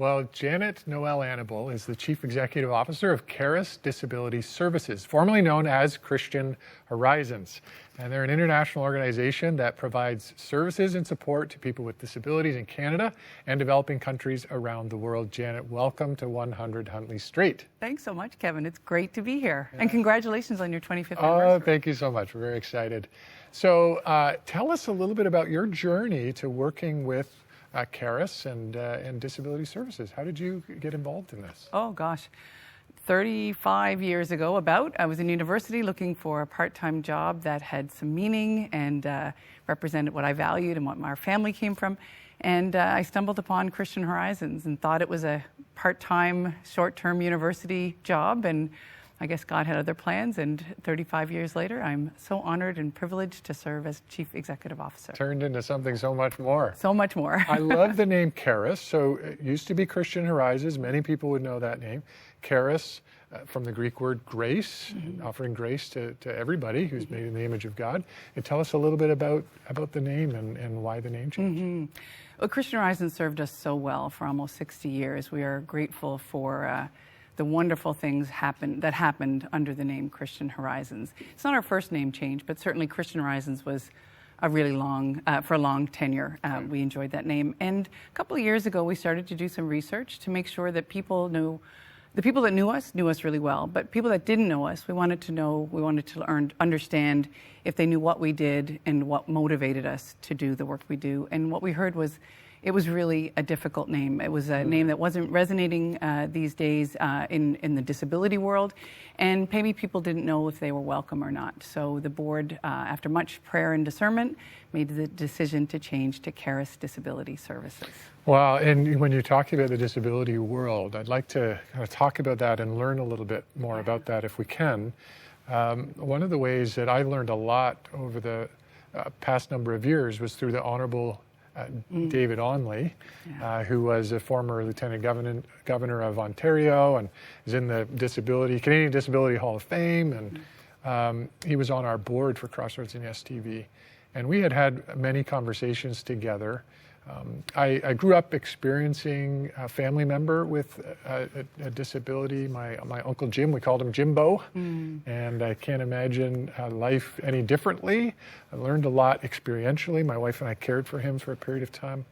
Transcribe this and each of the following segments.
Well, Janet Noel-Annable is the Chief Executive Officer of Karis Disability Services, formerly known as Christian Horizons. And they're an international organization that provides services and support to people with disabilities in Canada and developing countries around the world. Janet, welcome to 100 Huntley Street. Thanks so much, Kevin. It's great to be here. Yeah. And congratulations on your 25th anniversary. Oh, thank you so much. We're very excited. So tell us a little bit about your journey to working with Karis and Disability Services. How did you get involved in this? Oh, gosh. 35 years ago, I was in university looking for a part-time job that had some meaning and represented what I valued and what our family came from. And I stumbled upon Christian Horizons and thought it was a part-time, short-term university job. And I guess God had other plans, and 35 years later, I'm so honored and privileged to serve as Chief Executive Officer. Turned into something so much more. So much more. I love the name Karis. So it used to be Christian Horizons. Many people would know that name. Karis, from the Greek word grace, offering grace to everybody who's made in the image of God. And tell us a little bit about the name and why the name changed. Well, Christian Horizons served us so well for almost 60 years. We are grateful for the wonderful things that happened under the name Christian Horizons. It's not our first name change, but certainly Christian Horizons was a really long tenure. We enjoyed that name. And a couple of years ago, we started to do some research to make sure that the people that knew us really well, but people that didn't know us, we wanted to understand if they knew what we did and what motivated us to do the work we do. And what we heard was, it was really a difficult name. It was a name that wasn't resonating these days in the disability world, and maybe people didn't know if they were welcome or not. So the board, after much prayer and discernment, made the decision to change to Karis Disability Services. Wow, and when you're talking about the disability world, I'd like to kind of talk about that and learn a little bit more about that if we can. One of the ways that I learned a lot over the past number of years was through the Honorable David Onley, who was a former Lieutenant Governor of Ontario and is in the Canadian Disability Hall of Fame, and he was on our board for Crossroads and STV. And we had many conversations together. I grew up experiencing a family member with a disability, my Uncle Jim. We called him Jimbo, and I can't imagine life any differently. I learned a lot experientially. My wife and I cared for him for a period of time.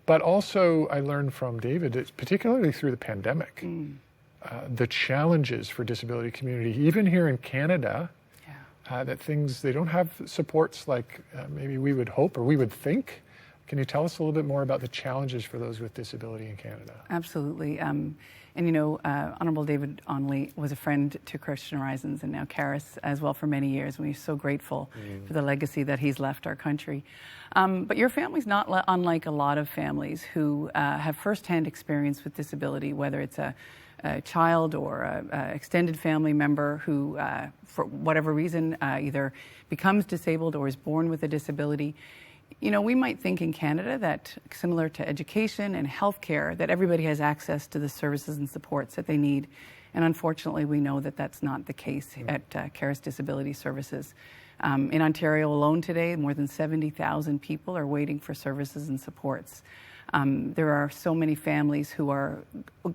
But also I learned from David, particularly through the pandemic, the challenges for disability community, even here in Canada, that they don't have supports like maybe we would hope or we would think. Can you tell us a little bit more about the challenges for those with disability in Canada? Absolutely. And Honorable David Onley was a friend to Christian Horizons and now Karis as well for many years. We're so grateful for the legacy that he's left our country. But your family's not unlike a lot of families who have firsthand experience with disability, whether it's a child or an extended family member who, for whatever reason, either becomes disabled or is born with a disability. We might think in Canada that, similar to education and healthcare, that everybody has access to the services and supports that they need. And unfortunately, we know that that's not the case at Karis Disability Services. In Ontario alone today, more than 70,000 people are waiting for services and supports. There are so many families who are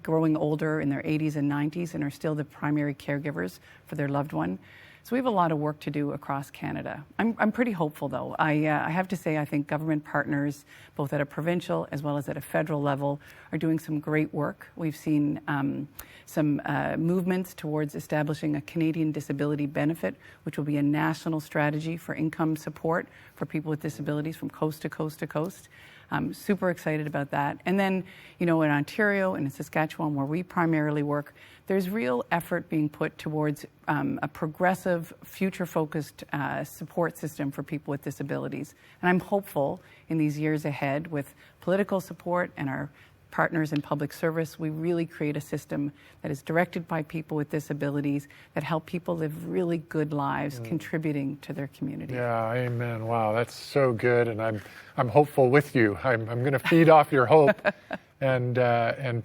growing older in their 80s and 90s and are still the primary caregivers for their loved one. So we have a lot of work to do across Canada. I'm pretty hopeful, though. I have to say I think government partners, both at a provincial as well as at a federal level, are doing some great work. We've seen some movements towards establishing a Canadian disability benefit, which will be a national strategy for income support for people with disabilities from coast to coast to coast. I'm super excited about that. And then, in Ontario and in Saskatchewan, where we primarily work, there's real effort being put towards a progressive, future-focused support system for people with disabilities. And I'm hopeful in these years ahead, with political support and our partners in public service, we really create a system that is directed by people with disabilities that help people live really good lives, contributing to their community. Yeah, amen. Wow, that's so good, and I'm hopeful with you. I'm going to feed off your hope, and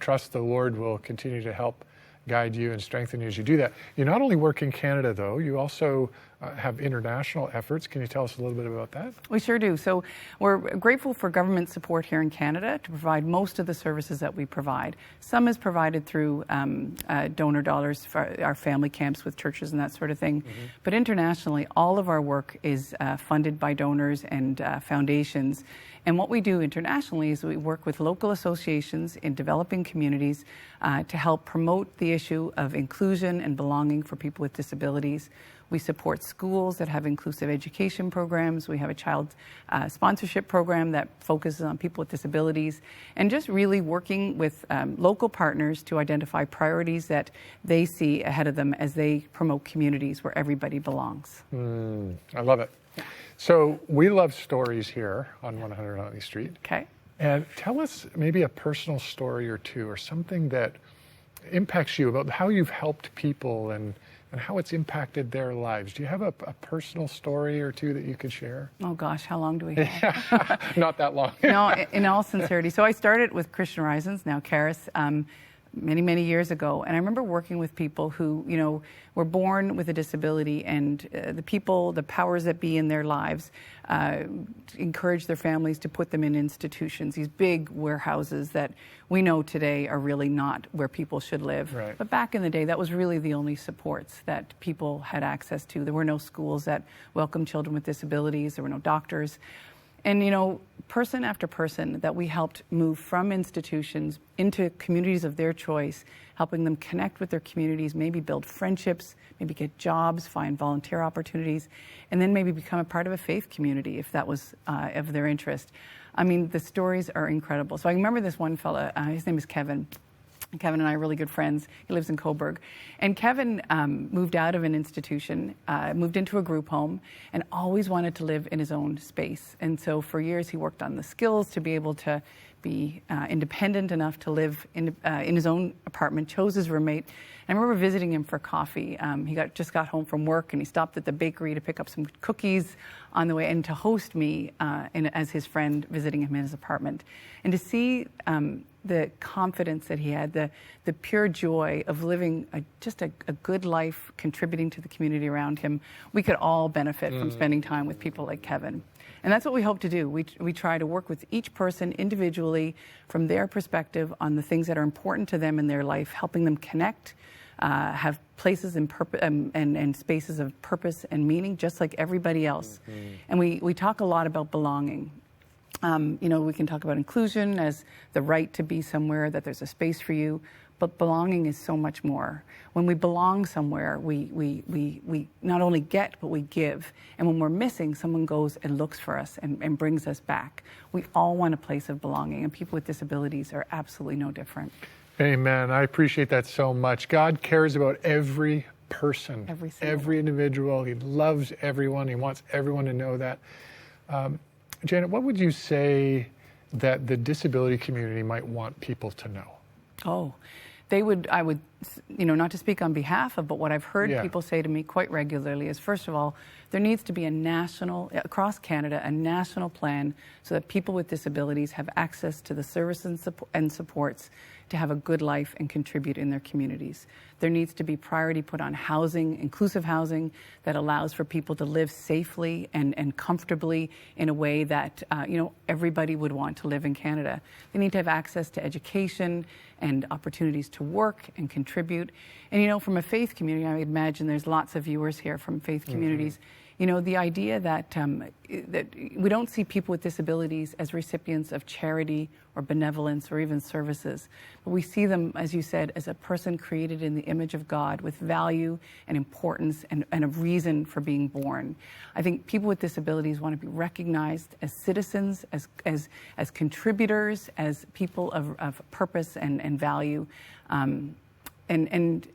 trust the Lord will continue to help guide you and strengthen you as you do that. You not only work in Canada, though, you also have international efforts. Can you tell us a little bit about that? We sure do. So we're grateful for government support here in Canada to provide most of the services that we provide. Some is provided through donor dollars for our family camps with churches and that sort of thing. But internationally, all of our work is funded by donors and foundations. And what we do internationally is we work with local associations in developing communities to help promote the issue of inclusion and belonging for people with disabilities. We support schools that have inclusive education programs. We have a child sponsorship program that focuses on people with disabilities, and just really working with local partners to identify priorities that they see ahead of them as they promote communities where everybody belongs. I love it. Yeah. So we love stories here on 100 Huntley Street. Okay. And tell us maybe a personal story or two, or something that impacts you about how you've helped people and how it's impacted their lives. Do you have a personal story or two that you could share? Oh gosh, how long do we have? Not that long. No, in all sincerity. So I started with Christian Horizons, now Karis, many, many years ago. And I remember working with people who, you know, were born with a disability, and the powers that be in their lives encourage their families to put them in institutions, these big warehouses that we know today are really not where people should live. Right. But back in the day, that was really the only supports that people had access to. There were no schools that welcomed children with disabilities. There were no doctors. And, you know, person after person that we helped move from institutions into communities of their choice, helping them connect with their communities, maybe build friendships, maybe get jobs, find volunteer opportunities, and then maybe become a part of a faith community if that was of their interest. I mean, the stories are incredible. So I remember this one fella, his name is Kevin. Kevin and I are really good friends. He lives in Coburg. And Kevin moved out of an institution, moved into a group home, and always wanted to live in his own space. And so for years he worked on the skills to be able to be independent enough to live in his own apartment, chose his roommate. And I remember visiting him for coffee. He just got home from work, and he stopped at the bakery to pick up some cookies on the way and to host me as his friend visiting him in his apartment. And to see the confidence that he had, the pure joy of living just a good life, contributing to the community around him. We could all benefit from spending time with people like Kevin. And that's what we hope to do. We try to work with each person individually from their perspective on the things that are important to them in their life, helping them connect, have places and spaces of purpose and meaning, just like everybody else. And we talk a lot about belonging. You know, we can talk about inclusion as the right to be somewhere, that there's a space for you, but belonging is so much more. When we belong somewhere, we not only get, but we give. And when we're missing, someone goes and looks for us and brings us back. We all want a place of belonging, and people with disabilities are absolutely no different. Amen. I appreciate that so much. God cares about every person, every individual. He loves everyone. He wants everyone to know that. Janet, what would you say that the disability community might want people to know? Oh, I would, you know, not to speak on behalf of, but what I've heard people say to me quite regularly is, first of all, there needs to be across Canada, a national plan so that people with disabilities have access to the services and supports to have a good life and contribute in their communities. There needs to be priority put on housing, inclusive housing, that allows for people to live safely and comfortably in a way that, you know, everybody would want to live in Canada. They need to have access to education and opportunities to work and contribute. And, you know, from a faith community, I imagine there's lots of viewers here from faith communities. You know, the idea that that we don't see people with disabilities as recipients of charity or benevolence or even services, but we see them, as you said, as a person created in the image of God with value and importance and a reason for being born. I think people with disabilities want to be recognized as citizens, as contributors, as people of purpose and value. And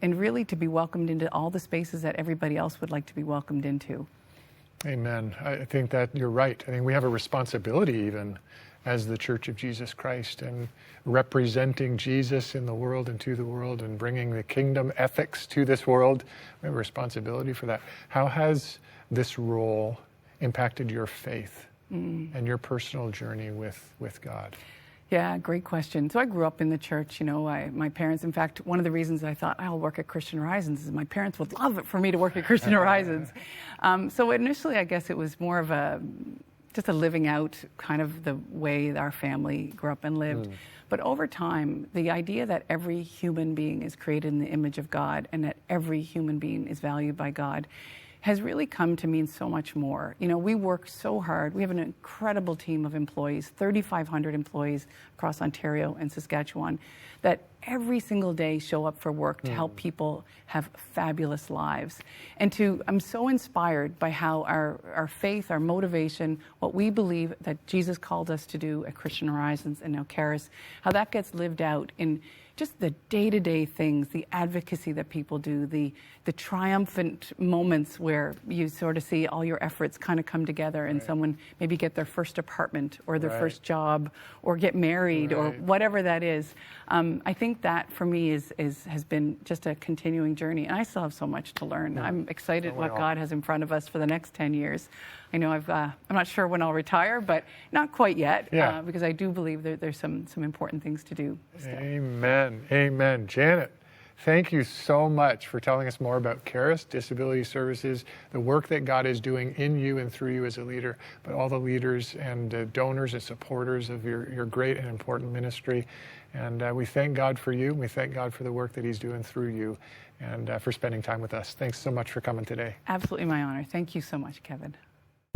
really to be welcomed into all the spaces that everybody else would like to be welcomed into. Amen. I think that you're right. I think we have a responsibility even as the Church of Jesus Christ, and representing Jesus in the world and to the world, and bringing the kingdom ethics to this world. We have a responsibility for that. How has this role impacted your faith and your personal journey with God? Yeah, great question. So I grew up in the church. My parents, in fact, one of the reasons I thought I'll work at Christian Horizons is my parents would love it for me to work at Christian Horizons. So initially, I guess it was more of just a living out kind of the way our family grew up and lived. But over time, the idea that every human being is created in the image of God and that every human being is valued by God has really come to mean so much more. We work so hard. We have an incredible team of employees, 3,500 employees across Ontario and Saskatchewan, that every single day show up for work to help people have fabulous lives. And I'm so inspired by how our faith, our motivation, what we believe that Jesus called us to do at Christian Horizons and now Karis, how that gets lived out in just the day-to-day things, the advocacy that people do, the triumphant moments where you sort of see all your efforts kind of come together and someone maybe get their first apartment or their first job or get married or whatever that is. I think that for me has been just a continuing journey, and I still have so much to learn. I'm excited what God has in front of us for the next 10 years. I know I'm not sure when I'll retire, but not quite yet, because I do believe there's some important things to do still. Amen. Amen. Janet, thank you so much for telling us more about Karis Disability Services, the work that God is doing in you and through you as a leader, but all the leaders and donors and supporters of your great and important ministry. And we thank God for you. We thank God for the work that he's doing through you and for spending time with us. Thanks so much for coming today. Absolutely my honor. Thank you so much, Kevin.